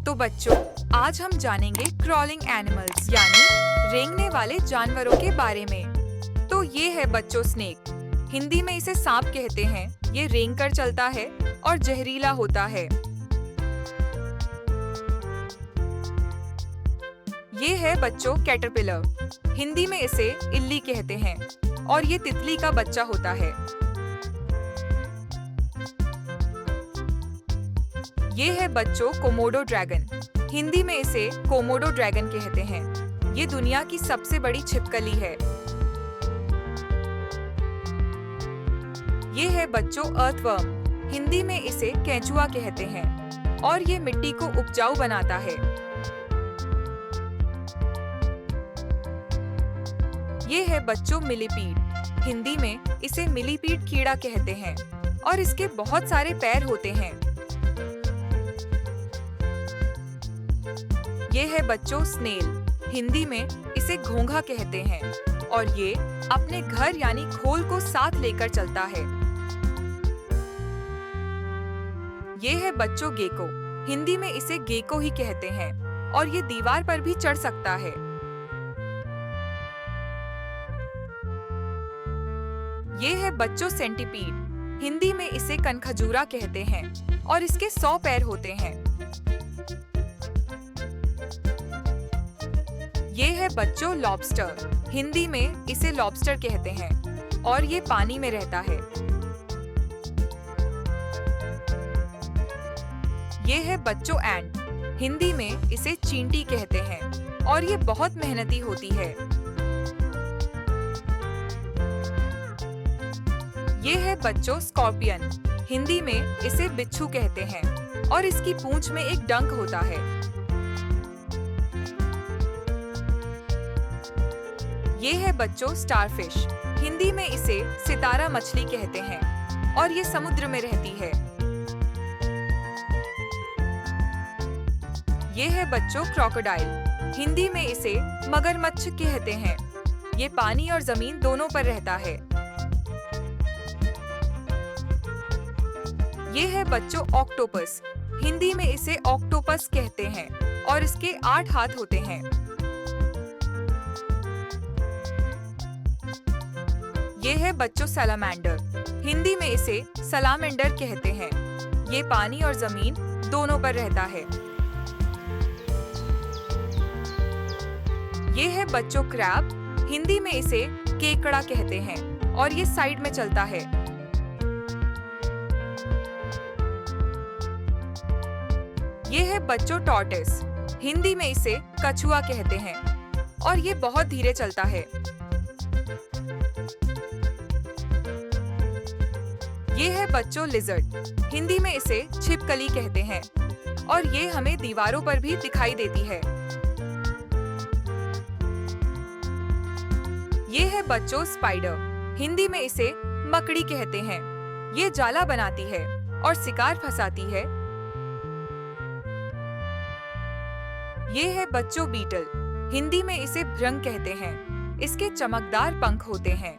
तो बच्चों, आज हम जानेंगे क्रॉलिंग एनिमल्स यानी रेंगने वाले जानवरों के बारे में। तो ये है बच्चों स्नेक। हिंदी में इसे सांप कहते हैं। ये रेंग कर चलता है और जहरीला होता है। ये है बच्चों कैटरपिलर। हिंदी में इसे इल्ली कहते हैं और ये तितली का बच्चा होता है। ये है बच्चों कोमोडो ड्रैगन। हिंदी में इसे कोमोडो ड्रैगन कहते हैं। ये दुनिया की सबसे बड़ी छिपकली है। ये है बच्चों अर्थवर्म। हिंदी में इसे केंचुआ कहते हैं और ये मिट्टी को उपजाऊ बनाता है। ये है बच्चों मिलीपीड। हिंदी में इसे मिलीपीड कीड़ा कहते हैं और इसके बहुत सारे पैर होते हैं। ये है बच्चों स्नेल। हिंदी में इसे घोंघा कहते हैं और ये अपने घर यानी खोल को साथ लेकर चलता है। ये है बच्चों गेको। हिंदी में इसे गेको ही कहते हैं और ये दीवार पर भी चढ़ सकता है। ये है बच्चों सेंटीपीड। हिंदी में इसे कनखजूरा कहते हैं और इसके 100 पैर होते हैं। ये है बच्चों लॉबस्टर। हिंदी में इसे लॉबस्टर कहते हैं और ये पानी में रहता है। ये है बच्चों एंट। हिंदी में इसे चींटी कहते हैं और ये बहुत मेहनती होती है। ये है बच्चों स्कॉर्पियन। हिंदी में इसे बिच्छू कहते हैं और इसकी पूंछ में एक डंक होता है। ये है बच्चों स्टारफिश। हिंदी में इसे सितारा मछली कहते हैं और ये समुद्र में रहती है। ये है बच्चों क्रोकोडाइल। हिंदी में इसे मगरमच्छ कहते हैं। ये पानी और जमीन दोनों पर रहता है। ये है बच्चों ऑक्टोपस। हिंदी में इसे ऑक्टोपस कहते हैं और इसके 8 हाथ होते हैं। ये है बच्चों सैलामेंडर। हिंदी में इसे सलामेंडर कहते हैं। ये पानी और जमीन दोनों पर रहता है। ये है बच्चों क्रैब। हिंदी में इसे केकड़ा कहते हैं और ये साइड में चलता है। ये है बच्चों टॉर्टोइस। हिंदी में इसे कछुआ कहते हैं और ये बहुत धीरे चलता है। ये है बच्चों लिजर्ड। हिंदी में इसे छिपकली कहते हैं और ये हमें दीवारों पर भी दिखाई देती है। ये है बच्चों स्पाइडर। हिंदी में इसे मकड़ी कहते हैं। ये जाला बनाती है और शिकार फंसाती है। ये है बच्चों बीटल। हिंदी में इसे भृंग कहते हैं। इसके चमकदार पंख होते हैं।